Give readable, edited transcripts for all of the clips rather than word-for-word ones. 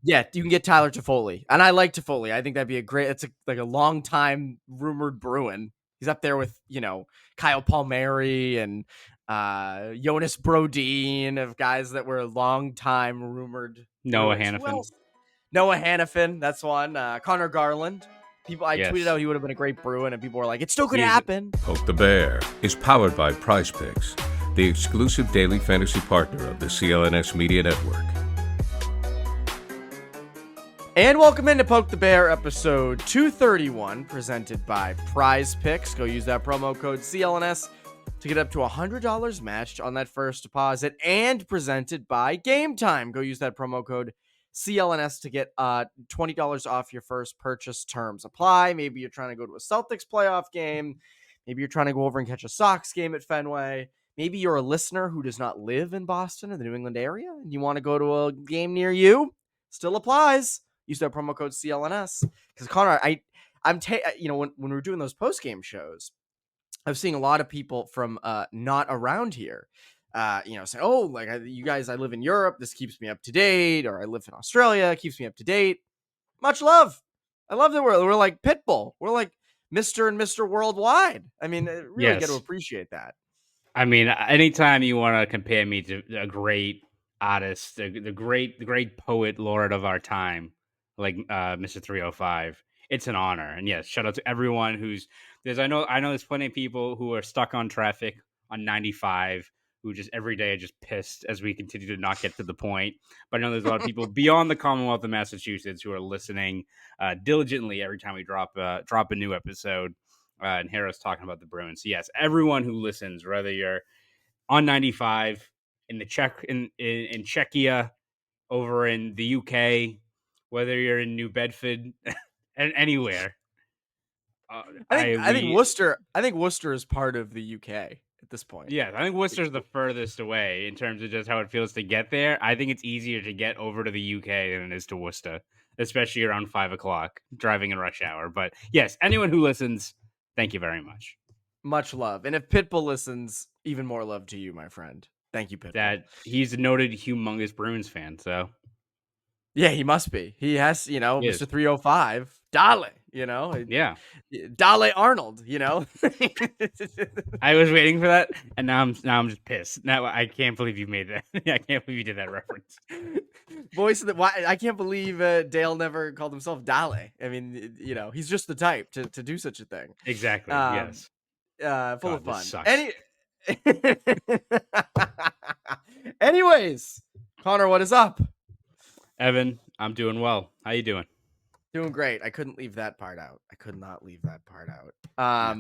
Yeah, you can get Tyler Toffoli, and I like Toffoli. I think that'd be a great. It's like a long time rumored Bruin. He's up there with Kyle Palmieri and Jonas Brodin, of guys that were long time rumored Noah Bruins. Who Hannafin. else? Noah Hannafin, that's one. Connor Garland. I Yes. tweeted out he would have been a great Bruin, and people were like, "It still could happen." Poke the Bear is powered by Prize Picks, the exclusive daily fantasy partner of the CLNS Media Network. And welcome into Poke the Bear episode 231, presented by Prize Picks. Go use that promo code CLNS to get up to $100 matched on that first deposit, and presented by Game Time. Go use that promo code CLNS to get $20 off your first purchase. Terms apply. Maybe you're trying to go to a Celtics playoff game. Maybe you're trying to go over and catch a Sox game at Fenway. Maybe you're a listener who does not live in Boston or the New England area and you want to go to a game near you. Still applies. Use that promo code CLNS. Because Connor, when we were doing those post game shows, I was seeing a lot of people from not around here, saying, "Oh, like you guys, I live in Europe. This keeps me up to date," or "I live in Australia. It keeps me up to date." Much love. I love that we're like Pitbull. We're like Mr. and Mr. Worldwide. I mean, really get to appreciate that. I mean, anytime you want to compare me to a great artist, the great poet laureate of our time, like Mr. 305, it's an honor. And yes, shout out to everyone I know there's plenty of people who are stuck on traffic on 95 who just every day are just pissed as we continue to not get to the point. But I know there's a lot of people beyond the Commonwealth of Massachusetts who are listening diligently every time we drop a new episode. And hear us talking about the Bruins. So yes, everyone who listens, whether you're on 95 in the in Czechia, over in the UK, whether you're in New Bedford, and anywhere. I think Worcester. I think Worcester is part of the UK at this point. Yeah, I think Worcester's the furthest away in terms of just how it feels to get there. I think it's easier to get over to the UK than it is to Worcester, especially around 5 o'clock driving in rush hour. But yes, anyone who listens, thank you very much. Much love. And if Pitbull listens, even more love to you, my friend. Thank you, Pitbull. That he's a noted humongous Bruins fan, so. Yeah, he must be. He has, Mr. 305. Dale, Yeah. Dale Arnold, I was waiting for that, and now I'm just pissed. Now I can't believe you made that. I can't believe you did that reference. Voice of I can't believe Dale never called himself Dale. I mean, he's just the type to do such a thing. Exactly. Yes. Full of fun. Anyways, Connor, what is up? Evan, I'm doing well. How you doing? Doing great. I couldn't leave that part out. I could not leave that part out.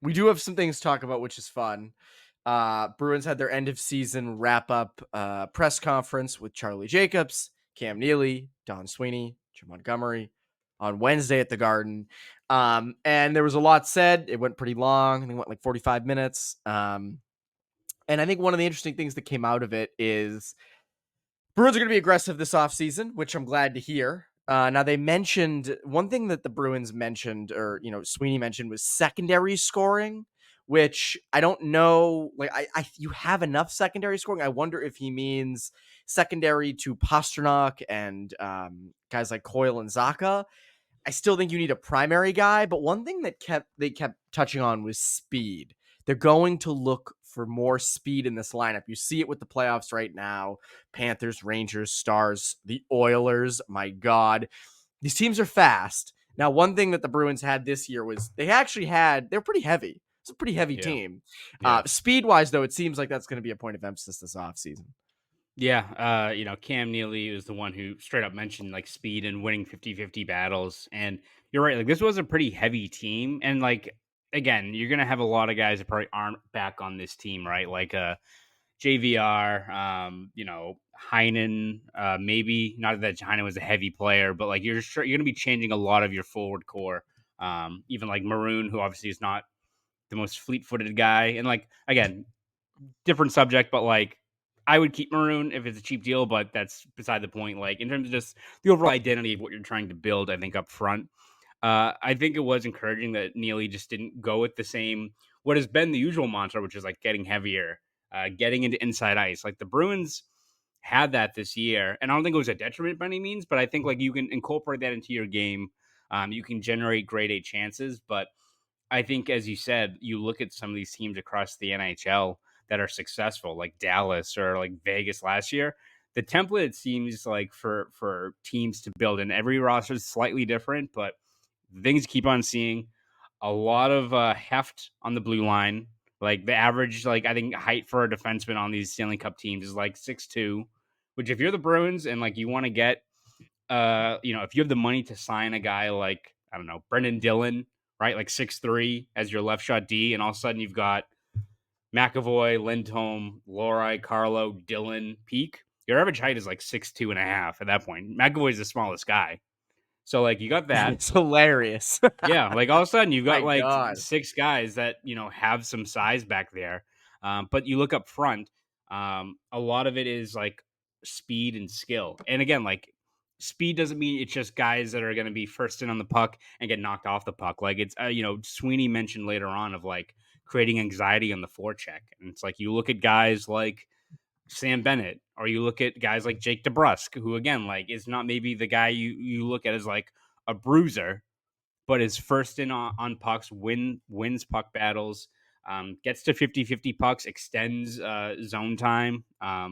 We do have some things to talk about, which is fun. Bruins had their end of season wrap up press conference with Charlie Jacobs, Cam Neely, Don Sweeney, Jim Montgomery on Wednesday at the Garden. And there was a lot said. It went pretty long. I think it went like 45 minutes. And I think one of the interesting things that came out of it is Bruins are going to be aggressive this offseason, which I'm glad to hear. Now, they mentioned one thing that the Bruins mentioned, or, Sweeney mentioned, was secondary scoring, which I don't know. Like, you have enough secondary scoring. I wonder if he means secondary to Pastrnak and guys like Coyle and Zacha. I still think you need a primary guy, but one thing that they kept touching on was speed. They're going to look for more speed in this lineup. You see it with the playoffs right now. Panthers, Rangers, Stars, the Oilers. My God. These teams are fast. Now, one thing that the Bruins had this year was they're pretty heavy. It's a pretty heavy team. Yeah. Speed-wise, though, it seems like that's going to be a point of emphasis this offseason. Yeah, Cam Neely is the one who straight up mentioned like speed and winning 50-50 battles. And you're right, like this was a pretty heavy team. And like, again, you're going to have a lot of guys that probably aren't back on this team, right? Like JVR, Heinen, maybe not that Heinen was a heavy player, but like you're going to be changing a lot of your forward core. Even like Maroon, who obviously is not the most fleet-footed guy. And like, again, different subject, but like, I would keep Maroon if it's a cheap deal, but that's beside the point. Like in terms of just the overall identity of what you're trying to build, I think up front, I think it was encouraging that Neely just didn't go with the same, what has been the usual mantra, which is like getting heavier, getting into inside ice. Like the Bruins, had that this year, and I don't think it was a detriment by any means, but I think like you can incorporate that into your game. You can generate grade A chances, but I think, as you said, you look at some of these teams across the NHL that are successful, like Dallas or like Vegas last year. The template, it seems like for teams to build, and every roster is slightly different, but things keep on seeing a lot of heft on the blue line. Like the average, like I think height for a defenseman on these Stanley Cup teams is like 6'2", which if you're the Bruins and like you want to get, if you have the money to sign a guy like, I don't know, Brendan Dillon, right? Like 6'3" as your left shot D. And all of a sudden you've got McAvoy, Lindholm, Lohrei, Carlo, Dillon, Peak. Your average height is like 6'2.5" at that point. McAvoy is the smallest guy. So like you got that. It's hilarious. Yeah, like all of a sudden you've got My like God. 6 guys that, have some size back there. But you look up front, a lot of it is like speed and skill. And again, like speed doesn't mean it's just guys that are going to be first in on the puck and get knocked off the puck. Like it's, Sweeney mentioned later on of like creating anxiety on the forecheck. And it's like you look at guys like Sam Bennett, or you look at guys like Jake DeBrusk, who again, like is not maybe the guy you look at as like a bruiser, but is first in on pucks, wins puck battles, gets to 50-50 pucks, extends zone time. I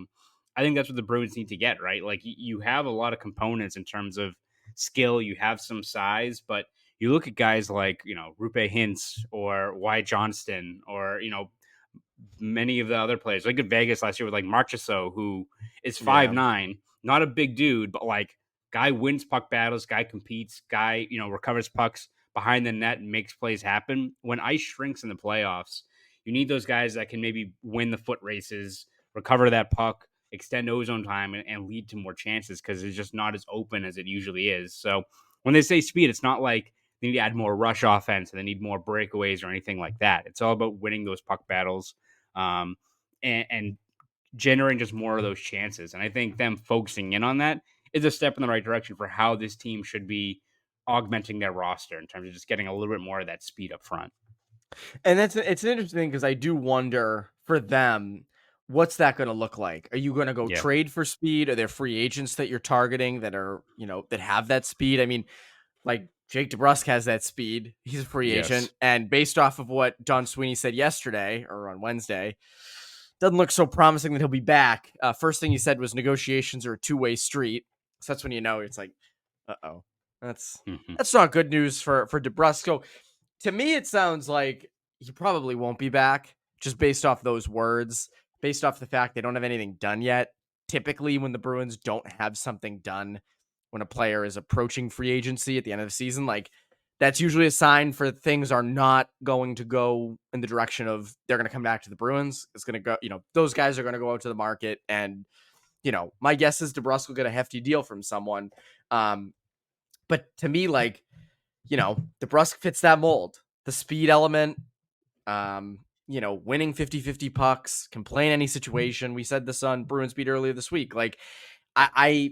think that's what the Bruins need to get, right? Like you have a lot of components in terms of skill, you have some size, but you look at guys like, Rupe Hintz or Wyatt Johnston or, many of the other players, like at Vegas last year with like Marchessault, who is 5'9", not a big dude, but like guy wins puck battles, guy competes, guy, recovers pucks behind the net and makes plays happen. When ice shrinks in the playoffs, you need those guys that can maybe win the foot races, recover that puck, extend ozone time, and lead to more chances because it's just not as open as it usually is. So when they say speed, it's not like they need to add more rush offense and they need more breakaways or anything like that. It's all about winning those puck battles, and generating just more of those chances. And I think them focusing in on that is a step in the right direction for how this team should be augmenting their roster in terms of just getting a little bit more of that speed up front. And it's interesting because I do wonder for them, what's that going to look like? Are you going to go trade for speed? Are there free agents that you're targeting that are, that have that speed? I mean, like Jake DeBrusk has that speed. He's a free agent. And based off of what Don Sweeney said yesterday or on Wednesday, doesn't look so promising that he'll be back. First thing he said was negotiations are a two-way street. So that's when it's like, uh-oh. That's not good news for DeBrusk. So to me, it sounds like he probably won't be back just based off those words, based off the fact they don't have anything done yet. Typically, when the Bruins don't have something done, when a player is approaching free agency at the end of the season, like that's usually a sign for things are not going to go in the direction of they're going to come back to the Bruins. It's going to go, those guys are going to go out to the market. And, my guess is DeBrusk will get a hefty deal from someone. But to me, like, DeBrusk fits that mold, the speed element, winning 50-50 pucks, can play in any situation. We said this on Bruins Beat earlier this week. Like, I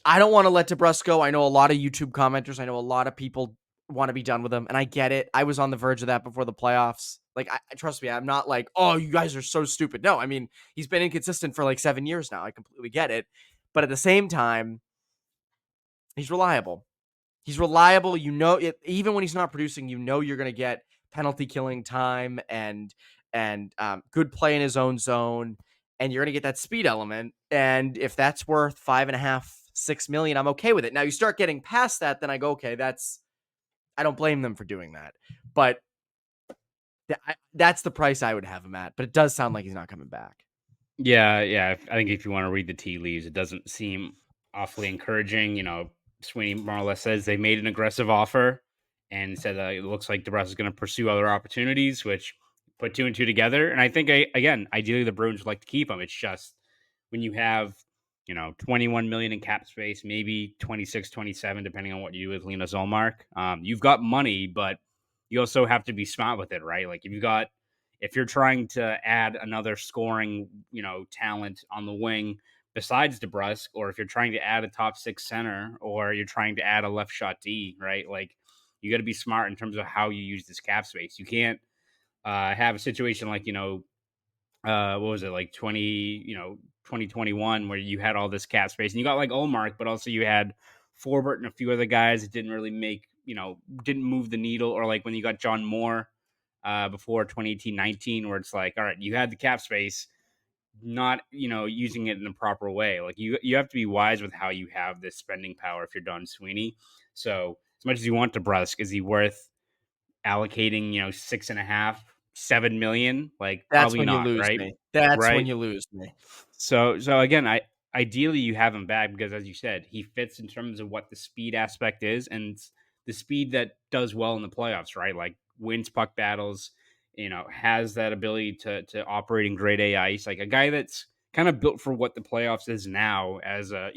don't want to let DeBrusk go. I know a lot of YouTube commenters. I know a lot of people want to be done with him, and I get it. I was on the verge of that before the playoffs. Like, I trust me, I'm not like, oh, you guys are so stupid. No, I mean, he's been inconsistent for like 7 years now. I completely get it. But at the same time, he's reliable. He's reliable. Even when he's not producing, you're going to get penalty killing time and good play in his own zone, and you're going to get that speed element. And if that's worth $5.5-6 million, I'm okay with it. Now you start getting past that, then I go, okay, I don't blame them for doing that. But that's the price I would have him at. But it does sound like he's not coming back. Yeah. I think if you want to read the tea leaves, it doesn't seem awfully encouraging. Sweeney more or less says they made an aggressive offer and said it looks like DeBrusk is going to pursue other opportunities, which put 2 and 2 together. And I think, ideally the Bruins would like to keep him. It's just when you have, 21 million in cap space, maybe 26, 27, depending on what you do with Linus Ullmark. You've got money, but you also have to be smart with it, right? Like if you're trying to add another scoring, talent on the wing besides DeBrusk, or if you're trying to add a top 6 center, or you're trying to add a left shot D, right? Like you got to be smart in terms of how you use this cap space. You can't have a situation like, what was it, like 20, 2021 where you had all this cap space and you got like Ullmark, but also you had Forbert and a few other guys that didn't really make, didn't move the needle, or like when you got John Moore before 2018-19, where it's like, all right, you had the cap space, not, using it in a proper way. Like you have to be wise with how you have this spending power if you're Don Sweeney. So as much as you want DeBrusk, is he worth allocating, 6.5-7 million? Like That's probably when you not, lose right? me. That's when Right. you lose me. So again, ideally you have him back because, as you said, he fits in terms of what the speed aspect is, and the speed that does well in the playoffs, right? Like wins puck battles, has that ability to operate in grade A ice, like a guy that's kind of built for what the playoffs is now as a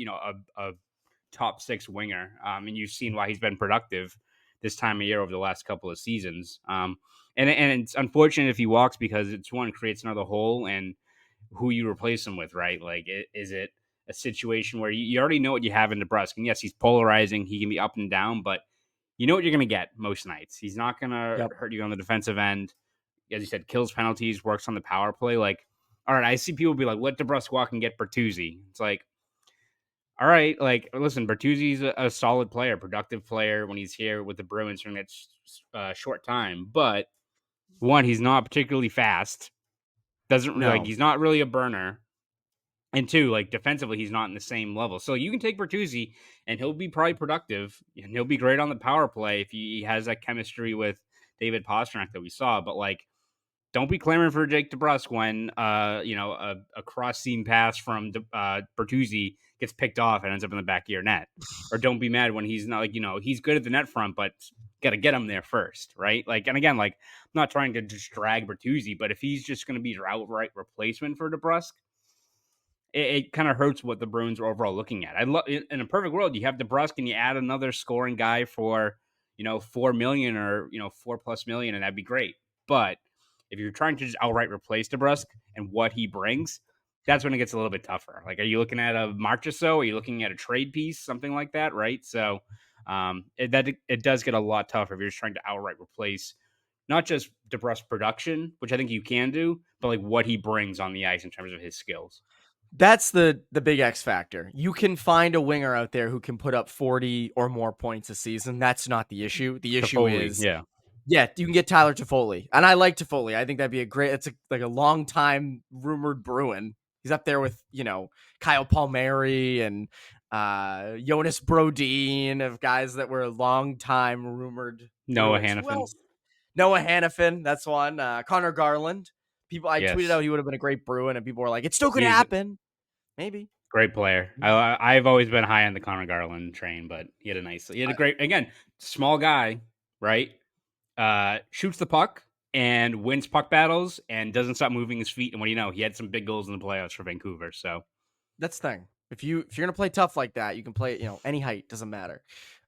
top 6 winger. And you've seen why he's been productive this time of year over the last couple of seasons. And it's unfortunate if he walks because it's one, creates another hole, and who you replace him with, right? Like, is it a situation where you already know what you have in DeBrusk? And yes, he's polarizing. He can be up and down, but you know what you're going to get most nights. He's not going to hurt you on the defensive end. As you said, kills penalties, works on the power play. Like, all right, I see people be like, let DeBrusk walk and get Bertuzzi. It's like, all right, like, listen, Bertuzzi's a solid player, productive player when he's here with the Bruins during that short time. But one, he's not particularly fast. He's not really a burner. And two, like, defensively, he's not in the same level. So you can take Bertuzzi, and he'll be probably productive, and he'll be great on the power play if he has that chemistry with David Pastrnak that we saw. But, like, don't be clamoring for Jake DeBrusk when, a cross-seam pass from Bertuzzi gets picked off and ends up in the back of your net. Or don't be mad when he's not, like, he's good at the net front, but got to get him there first, right? Like, and again, like, I'm not trying to just drag Bertuzzi, but if he's just going to be your outright replacement for DeBrusk, it kind of hurts what the Bruins are overall looking at. In a perfect world, you have DeBrusk and you add another scoring guy for, $4 million or, $4+ million, and that'd be great. But if you're trying to just outright replace DeBrusk and what he brings, that's when it gets a little bit tougher. Like, are you looking at a Marchessault? Are you looking at a trade piece, something like that, right? So it does get a lot tougher if you're just trying to outright replace not just DeBrusk production, which I think you can do, but like what he brings on the ice in terms of his skills. That's the big X factor. You can find a winger out there who can put up 40 or more points a season. That's not the issue. The issue Toffoli, is, yeah, you can get Tyler Toffoli, and I like Toffoli. I think that'd be it's like a long time rumored Bruin. He's up there with Kyle Palmieri and Jonas Brodin, of guys that were long time rumored. Noah Bruins. Hannafin. Noah Hannafin, that's one. Connor Garland. I Yes. tweeted out he would have been a great Bruin, and people were like, "It's still going to happen." Maybe. Great player. I've always been high on the Conor Garland train, but he had a great, again, small guy, right? Shoots the puck and wins puck battles and doesn't stop moving his feet. And what do you know? He had some big goals in the playoffs for Vancouver. So that's the thing. If you're going to play tough like that, you can play, any height, doesn't matter.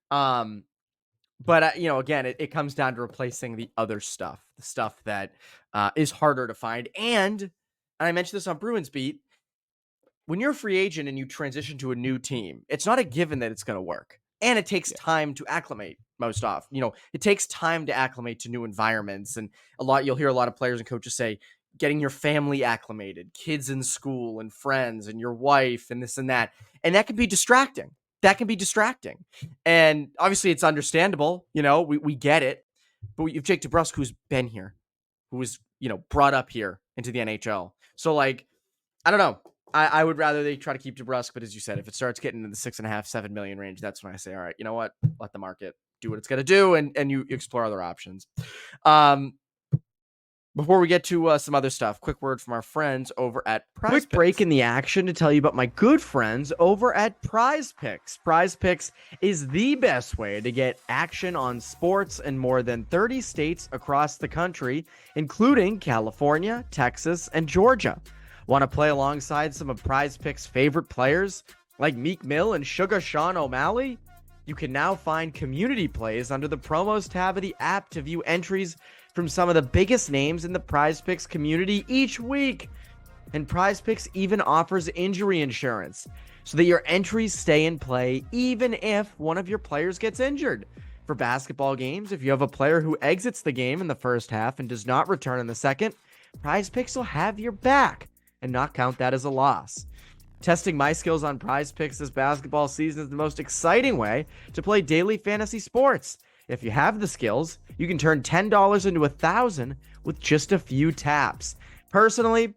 But again, it comes down to replacing the other stuff, the stuff that is harder to find. And I mentioned this on Bruins Beat. When you're a free agent and you transition to a new team, it's not a given that it's going to work. And it takes time to acclimate most often. It takes time to acclimate to new environments. And you'll hear a lot of players and coaches say, getting your family acclimated, kids in school and friends and your wife and this and that. And that can be distracting. And obviously it's understandable. We get it. But you've Jake DeBrusk, who's been here, who was, brought up here into the NHL. So, like, I don't know. I would rather they try to keep DeBrusk, but as you said, if it starts getting into the 6.5-7 million range, that's when I say, all right, you know what? Let the market do what it's going to do, and you explore other options. Before we get to some other stuff, quick word from our friends over at Prize Picks. Quick break in the action to tell you about my good friends over at Prize Picks. Prize Picks is the best way to get action on sports in more than 30 states across the country, including California, Texas, and Georgia. Want to play alongside some of Prize Picks' favorite players like Meek Mill and Sugar Sean O'Malley? You can now find community plays under the promos tab of the app to view entries from some of the biggest names in the Prize Picks community each week. And Prize Picks even offers injury insurance so that your entries stay in play even if one of your players gets injured. For basketball games, if you have a player who exits the game in the first half and does not return in the second, Prize Picks will have your back and not count that as a loss. Testing my skills on Prize Picks this basketball season is the most exciting way to play daily fantasy sports. If you have the skills, you can turn $10 into $1,000 with just a few taps. Personally,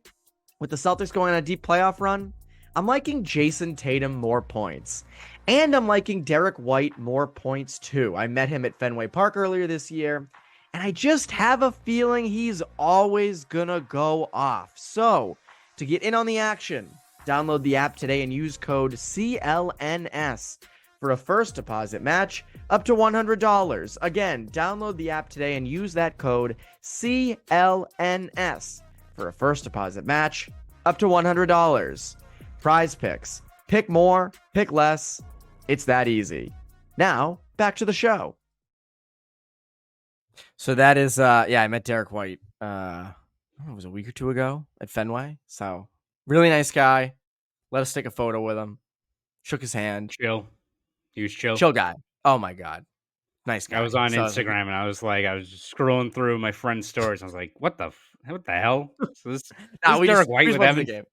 with the Celtics going on a deep playoff run, I'm liking Jason Tatum more points. And I'm liking Derek White more points too. I met him at Fenway Park earlier this year, and I just have a feeling he's always gonna go off. So, to get in on the action, download the app today and use code CLNS for a first deposit match up to $100. Again, download the app today and use that code CLNS for a first deposit match up to $100. Prize Picks. Pick more, pick less. It's that easy. Now, back to the show. So that is, I met Derek White, it was a week or two ago at Fenway. So, really nice guy. Let us take a photo with him. Shook his hand. Chill. He was chill. Chill guy. Oh my God. Nice guy. I was on So Instagram and I was just scrolling through my friend's stories. I was like, what the hell? So this we Derek just White with went to the Evan.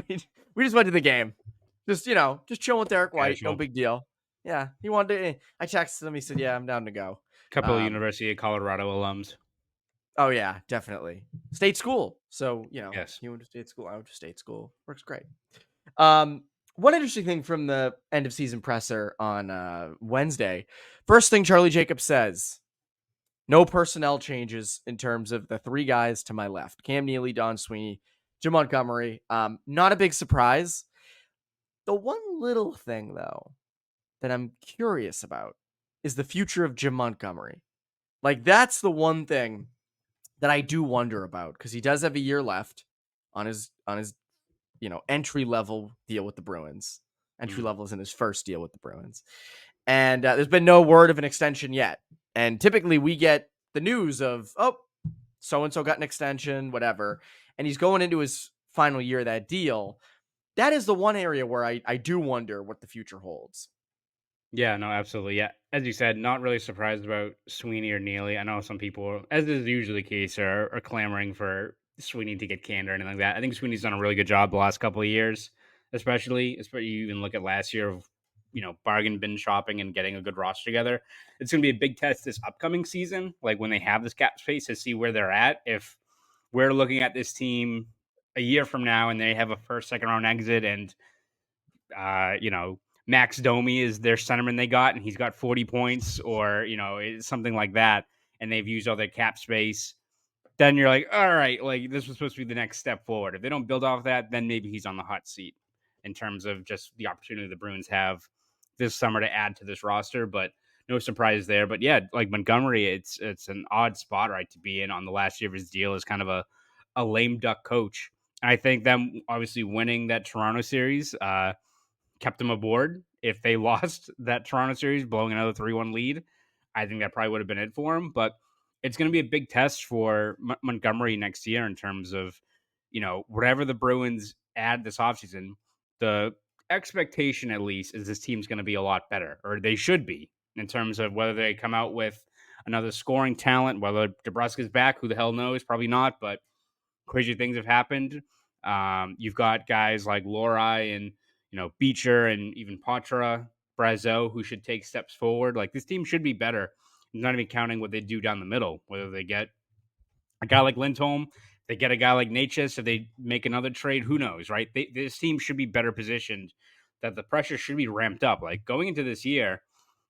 game. we just went to the game. Just chilling with Derek White. Casual. No big deal. Yeah. He wanted to. I texted him. He said, yeah, I'm down to go. Couple of University of Colorado alums. Oh, yeah, definitely. State school. So, Yes. he went to state school. I went to state school. Works great. One interesting thing from the end of season presser on Wednesday. First thing Charlie Jacobs says, no personnel changes in terms of the three guys to my left. Cam Neely, Don Sweeney, Jim Montgomery. Not a big surprise. The one little thing, though, that I'm curious about is the future of Jim Montgomery. Like, that's the one thing that I do wonder about, because he does have a year left on his entry level deal with the Bruins. Entry level is in his first deal with the Bruins, and there's been no word of an extension yet. And typically we get the news of, oh, so and so got an extension, whatever, and he's going into his final year of that deal. That is the one area where I do wonder what the future holds. Yeah, no, absolutely. Yeah, as you said, not really surprised about Sweeney or Neely. I know some people, as is usually the case, are clamoring for Sweeney to get canned or anything like that. I think Sweeney's done a really good job the last couple of years, especially you even look at last year of bargain bin shopping and getting a good roster together. It's going to be a big test this upcoming season, like when they have this cap space, to see where they're at. If we're looking at this team a year from now and they have a first, second round exit and Max Domi is their centerman they got, and he's got 40 points or, something like that, and they've used all their cap space, then you're like, all right, like this was supposed to be the next step forward. If they don't build off that, then maybe he's on the hot seat in terms of just the opportunity the Bruins have this summer to add to this roster, but no surprise there. But yeah, like Montgomery, it's an odd spot, right, to be in on the last year of his deal as kind of a lame duck coach. And I think them obviously winning that Toronto series, kept them aboard. If they lost that Toronto series, blowing another 3-1 lead, I think that probably would have been it for him. But it's going to be a big test for Montgomery next year in terms of, whatever the Bruins add this offseason, the expectation at least is this team's going to be a lot better, or they should be, in terms of whether they come out with another scoring talent, whether DeBrusk is back, who the hell knows, probably not, but crazy things have happened. You've got guys like Lorai and Beecher and even Patra, Brazeau, who should take steps forward. Like, this team should be better. I'm not even counting what they do down the middle, whether they get a guy like Lindholm, they get a guy like Natchez, if they make another trade, who knows, right? This team should be better positioned, that the pressure should be ramped up. Like, going into this year,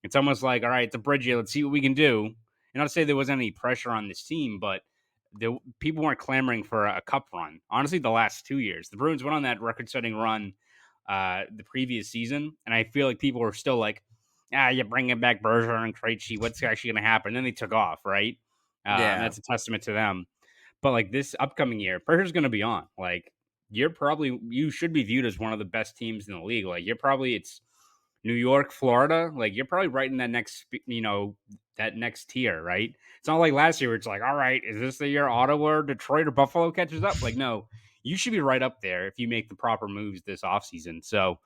it's almost like, all right, it's a bridge year, let's see what we can do. And not to say there wasn't any pressure on this team, but people weren't clamoring for a cup run. Honestly, the last 2 years, the Bruins went on that record-setting run the previous season, and I feel like people were still like, you're bringing back Bergeron and Krejci, what's actually going to happen? And then they took off, right? Yeah. And that's a testament to them. But like this upcoming year, pressure's going to be on. Like, you should be viewed as one of the best teams in the league. Like, it's New York, Florida. Like, you're probably right in that next, that next tier, right? It's not like last year where it's like, all right, is this the year Ottawa or Detroit or Buffalo catches up? Like, no, you should be right up there if you make the proper moves this offseason. So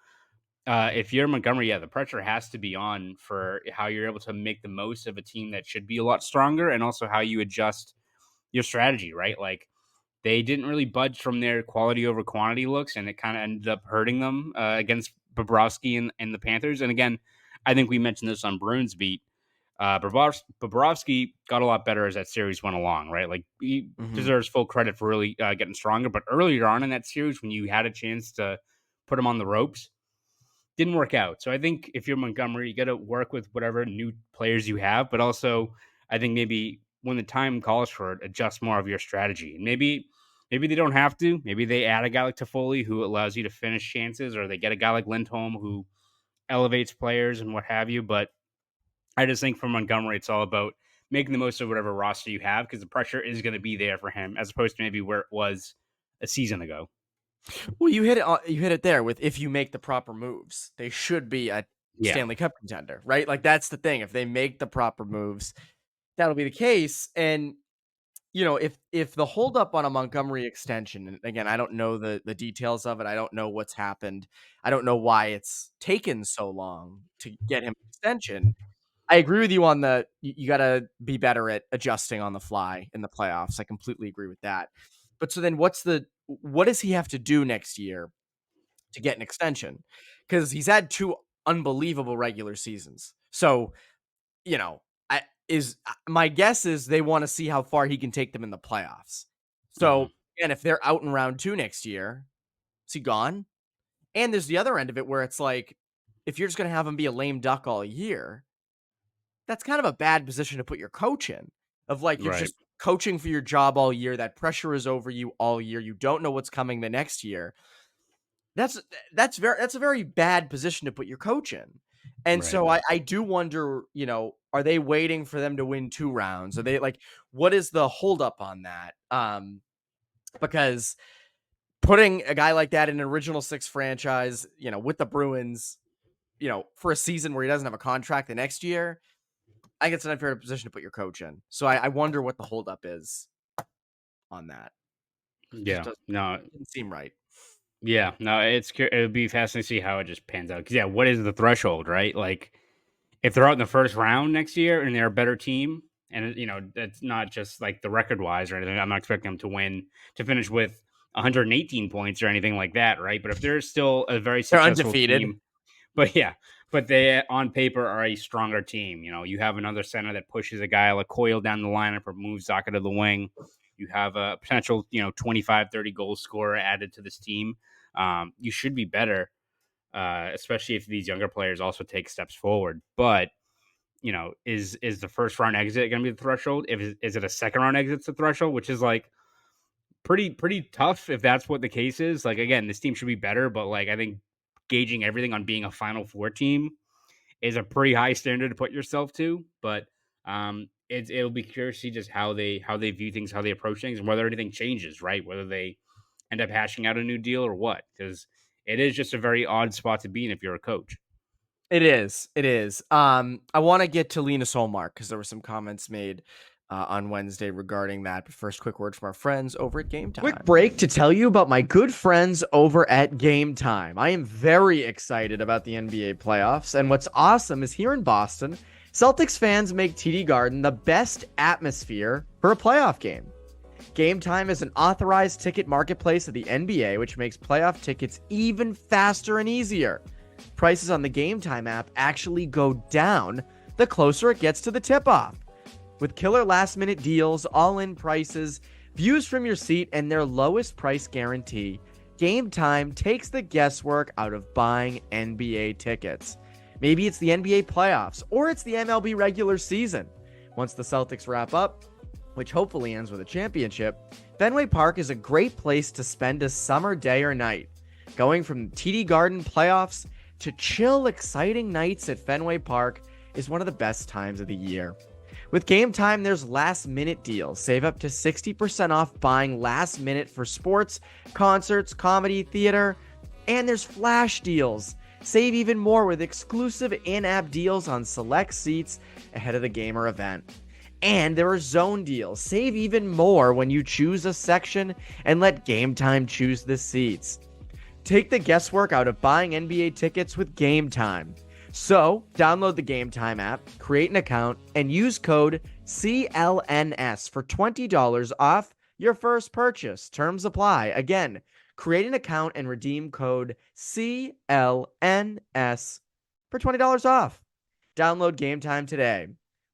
if you're Montgomery, the pressure has to be on for how you're able to make the most of a team that should be a lot stronger, and also how you adjust your strategy, right? Like, they didn't really budge from their quality over quantity looks, and it kind of ended up hurting them against Bobrovsky and the Panthers. And again, I think we mentioned this on Bruins Beat. Bobrovsky got a lot better as that series went along, right? Like, he deserves full credit for really getting stronger. But earlier on in that series, when you had a chance to put him on the ropes, didn't work out. So I think if you're Montgomery, you got to work with whatever new players you have. But also, I think maybe when the time calls for it, adjust more of your strategy. And maybe they don't have to. Maybe they add a guy like Toffoli who allows you to finish chances, or they get a guy like Lindholm who elevates players and what have you. But I just think for Montgomery, it's all about making the most of whatever roster you have, because the pressure is going to be there for him, as opposed to maybe where it was a season ago. Well, you hit it there with, if you make the proper moves, they should be a Stanley Cup contender, right? Like, that's the thing. If they make the proper moves, that'll be the case. And, you know, if the holdup on a Montgomery extension, and again, I don't know the details of it. I don't know what's happened. I don't know why it's taken so long to get him an extension. I agree with you on you got to be better at adjusting on the fly in the playoffs. I completely agree with that. But so then what does he have to do next year to get an extension? Because he's had 2 unbelievable regular seasons. So, you know, my guess is they want to see how far he can take them in the playoffs. So, and if they're out in round 2 next year, is he gone? And there's the other end of it where it's like, if you're just going to have him be a lame duck all year, that's kind of a bad position to put your coach in, of like, you're just coaching for your job all year. That pressure is over you all year. You don't know what's coming the next year. That's a very bad position to put your coach in. And so I do wonder, you know, are they waiting for them to win 2 rounds? Are they like, what is the holdup on that? Because putting a guy like that in an original 6 franchise, you know, with the Bruins, you know, for a season where he doesn't have a contract the next year, I think it's an unfair position to put your coach in. So I wonder what the holdup is on that. Yeah, no, it doesn't seem right. Yeah, no, it would be fascinating to see how it just pans out. Because what is the threshold, right? Like, if they're out in the first round next year and they're a better team, and you know, it's not just like the record wise or anything. I'm not expecting them to finish with 118 points or anything like that, right? But if they're still a very successful undefeated team, but they on paper are a stronger team. You know, you have another center that pushes a guy like Coyle down the lineup or moves Zaka to the wing. You have a potential, 25, 30 goal scorer added to this team. You should be better, especially if these younger players also take steps forward. But, you know, is the first round exit going to be the threshold? Is it a second round exit's the threshold, which is like pretty tough if that's what the case is. Like, again, this team should be better, but like, I think gauging everything on being a Final Four team is a pretty high standard to put yourself to. But it'll be curious to see just how they view things, how they approach things, and whether anything changes, right? Whether they end up hashing out a new deal or what, because it is just a very odd spot to be in if you're a coach. It is. I want to get to Linus Ullmark because there were some comments made on Wednesday regarding that. But first, quick word from our friends over at Game Time. Quick break to tell you about my good friends over at Game Time. I am very excited about the NBA playoffs, and what's awesome is here in Boston, Celtics fans make TD Garden the best atmosphere for a playoff game. Game Time is an authorized ticket marketplace of the NBA, which makes playoff tickets even faster and easier. Prices on the Game Time app actually go down the closer it gets to the tip-off. With killer last-minute deals, all-in prices, views from your seat, and their lowest price guarantee, Game Time takes the guesswork out of buying NBA tickets. Maybe it's the NBA playoffs, or it's the MLB regular season. Once the Celtics wrap up, which hopefully ends with a championship, Fenway Park is a great place to spend a summer day or night. Going from TD Garden playoffs to chill, exciting nights at Fenway Park is one of the best times of the year. With Game Time, there's last-minute deals. Save up to 60% off buying last minute for sports, concerts, comedy, theater, and there's flash deals. Save even more with exclusive in-app deals on select seats ahead of the game or event. And there are zone deals. Save even more when you choose a section and let Game Time choose the seats. Take the guesswork out of buying NBA tickets with Game Time. So, download the Game Time app, create an account, and use code CLNS for $20 off your first purchase. Terms apply. Again, create an account and redeem code CLNS for $20 off. Download Game Time today.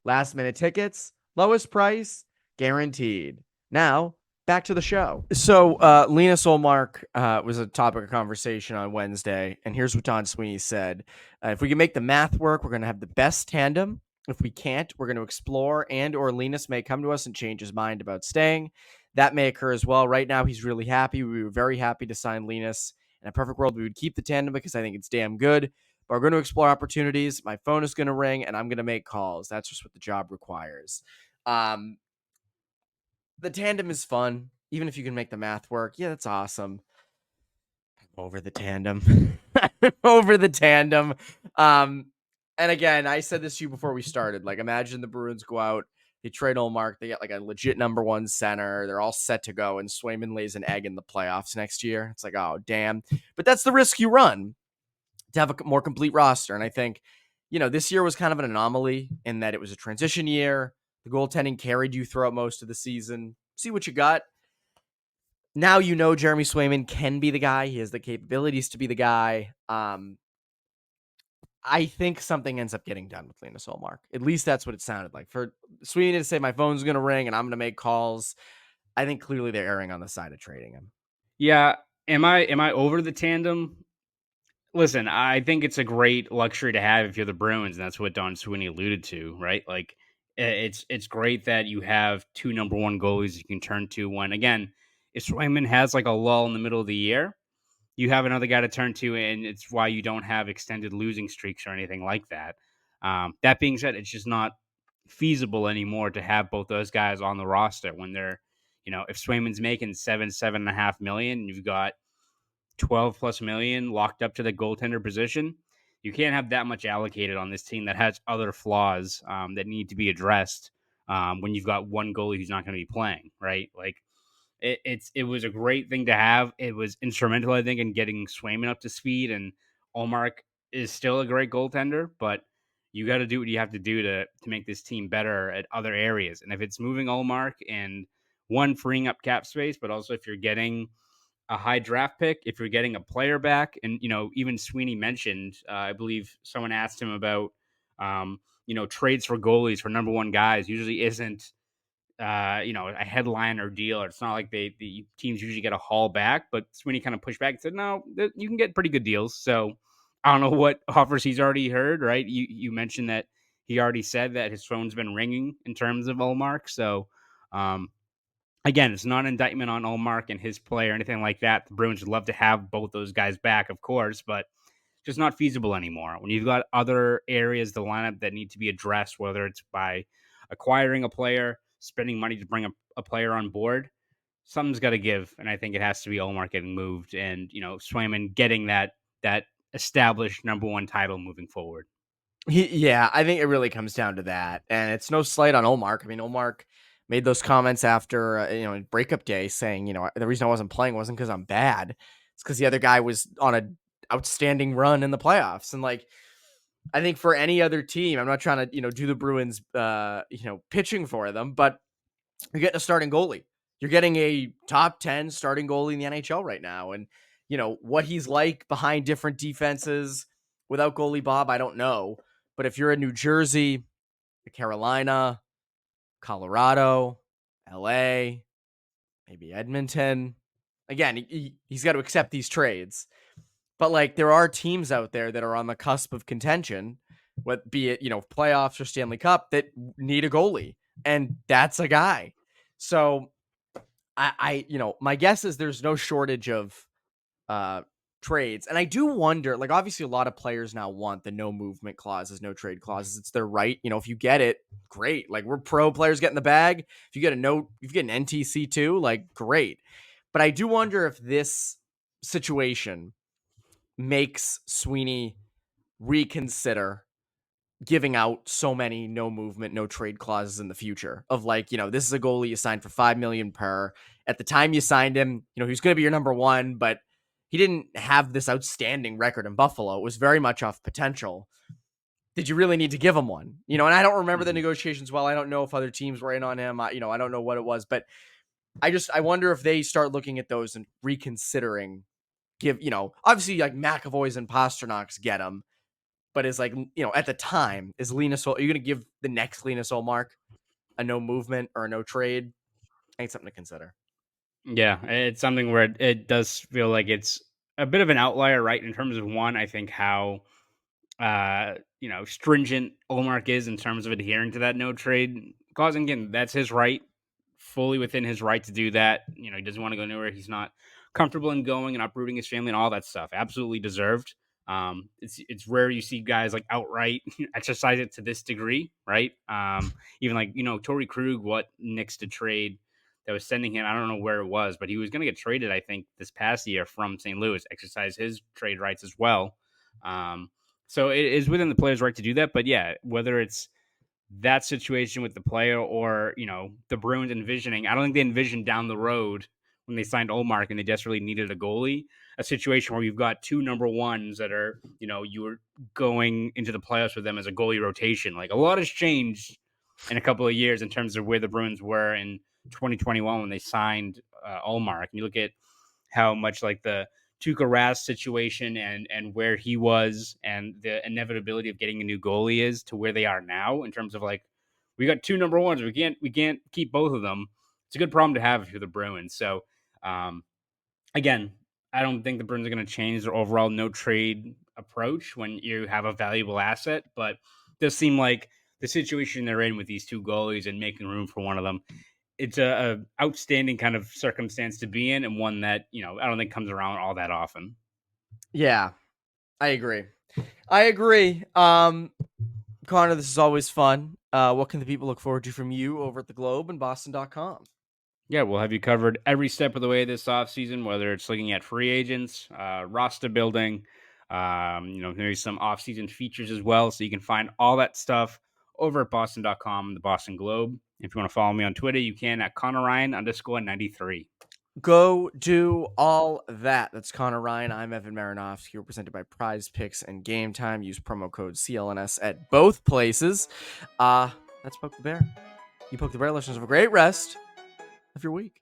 Last minute tickets, lowest price, guaranteed. Now, back to the show. So, Linus Ullmark was a topic of conversation on Wednesday, and here's what Don Sweeney said. If we can make the math work, we're going to have the best tandem. If we can't, we're going to explore, and or Linus may come to us and change his mind about staying. That may occur as well. Right now, he's really happy. We were very happy to sign Linus. In a perfect world, we would keep the tandem because I think it's damn good. But we're going to explore opportunities. My phone is going to ring, and I'm going to make calls. That's just what the job requires. The tandem is fun, even if you can make the math work. Yeah, that's awesome. Over the tandem. Over the tandem. And again, I said this to you before we started. Like, imagine the Bruins go out, they trade Ullmark, they get like a legit number one center. They're all set to go, and Swayman lays an egg in the playoffs next year. It's like, oh, damn. But that's the risk you run to have a more complete roster. And I think, this year was kind of an anomaly in that it was a transition year. The goaltending carried you throughout most of the season. See what you got. Now Jeremy Swayman can be the guy. He has the capabilities to be the guy. I think something ends up getting done with Linus Ullmark. At least that's what it sounded like. For Sweeney to say my phone's going to ring and I'm going to make calls, I think clearly they're erring on the side of trading him. Yeah. Am I over the tandem? Listen, I think it's a great luxury to have if you're the Bruins, and that's what Don Sweeney alluded to, right? Like, it's great that you have two number one goalies you can turn to when, again, if Swayman has like a lull in the middle of the year, you have another guy to turn to, and it's why you don't have extended losing streaks or anything like that. That being said, it's just not feasible anymore to have both those guys on the roster when they're, if Swayman's making $7.5 million, and you've got 12 plus million locked up to the goaltender position, you can't have that much allocated on this team that has other flaws that need to be addressed when you've got one goalie who's not going to be playing, right? Like, it was a great thing to have. It was instrumental, I think, in getting Swayman up to speed, and Ullmark is still a great goaltender, but you got to do what you have to do to make this team better at other areas. And if it's moving Ullmark and one, freeing up cap space, but also if you're getting a high draft pick, if you're getting a player back, and even Sweeney mentioned, I believe someone asked him about trades for goalies for number one guys usually isn't a headliner deal, or it's not like the teams usually get a haul back, but Sweeney kind of pushed back and said, no, you can get pretty good deals. So I don't know what offers he's already heard, right? You mentioned that he already said that his phone's been ringing in terms of Ullmark. So, again, it's not an indictment on Ullmark and his play or anything like that. The Bruins would love to have both those guys back, of course, but just not feasible anymore. When you've got other areas of the lineup that need to be addressed, whether it's by acquiring a player, spending money to bring a player on board, something's got to give. And I think it has to be Ullmark getting moved and, Swayman getting that established number one title moving forward. Yeah, I think it really comes down to that. And it's no slight on Ullmark. I mean, Ullmark made those comments after, breakup day saying, the reason I wasn't playing wasn't because I'm bad. It's because the other guy was on an outstanding run in the playoffs. And like, I think for any other team, I'm not trying to, do the Bruins, pitching for them, but you're getting a starting goalie. You're getting a top 10 starting goalie in the NHL right now. And, what he's like behind different defenses without goalie Bob, I don't know. But if you're in New Jersey, Carolina, Colorado, LA, maybe Edmonton, again, he's got to accept these trades. But like, there are teams out there that are on the cusp of contention, be it, playoffs or Stanley Cup, that need a goalie, and that's a guy. So I my guess is there's no shortage of trades. And I do wonder, like, obviously a lot of players now want the no movement clauses, no trade clauses. It's their right. If you get it, great. Like, we're pro players getting the bag. If you get if you get an NTC too, like, great. But I do wonder if this situation makes Sweeney reconsider giving out so many no movement, no trade clauses in the future of like, this is a goalie you signed for $5 million per. At the time you signed him, he was going to be your number one, but he didn't have this outstanding record in Buffalo. It was very much off potential. Did you really need to give him one? And I don't remember the negotiations well. I don't know if other teams were in on him. I don't know what it was, but I wonder if they start looking at those and reconsidering. Obviously like McAvoy's and Pasternak's get him, but is like at the time is Linus. Are you going to give the next Linus Ullmark a no movement or a no trade? I think something to consider. Yeah, it's something where it does feel like it's a bit of an outlier, right? In terms of one, I think how stringent Olmark is in terms of adhering to that no trade clause. And again, that's his right, fully within his right to do that. He doesn't want to go anywhere he's not comfortable in going and uprooting his family and all that stuff. Absolutely deserved. It's rare you see guys like outright exercise it to this degree, right? Even like Torrey Krug, what Knicks to trade that was sending him. I don't know where it was, but he was going to get traded. I think this past year from St. Louis, exercise his trade rights as well. So it is within the player's right to do that. But yeah, whether it's that situation with the player or, the Bruins envisioning, I don't think they envisioned down the road when they signed Ullmark and they desperately needed a goalie, a situation where you've got two number ones that are, you were going into the playoffs with them as a goalie rotation. Like a lot has changed in a couple of years in terms of where the Bruins were in 2021 when they signed Ullmark. And you look at how much like the Tuukka Rask situation and where he was and the inevitability of getting a new goalie is to where they are now in terms of like, we got two number ones. We can't keep both of them. It's a good problem to have if you're the Bruins. So again, I don't think the Bruins are going to change their overall no trade approach when you have a valuable asset, but it does seem like the situation they're in with these two goalies and making room for one of them, it's a outstanding kind of circumstance to be in, and one that I don't think comes around all that often. Yeah, I agree. Connor, this is always fun. What can the people look forward to from you over at the Globe and Boston.com? Yeah, we'll have you covered every step of the way this offseason, whether it's looking at free agents, roster building, maybe some offseason features as well. So you can find all that stuff over at Boston.com, the Boston Globe. If you want to follow me on Twitter, you can at Conor Ryan _93. Go do all that. That's Conor Ryan. I'm Evan Marinofsky. We're presented by Prize Picks and Game Time. Use promo code CLNS at both places. That's Poke the Bear. You Poke the Bear, listeners, have a great rest of your week.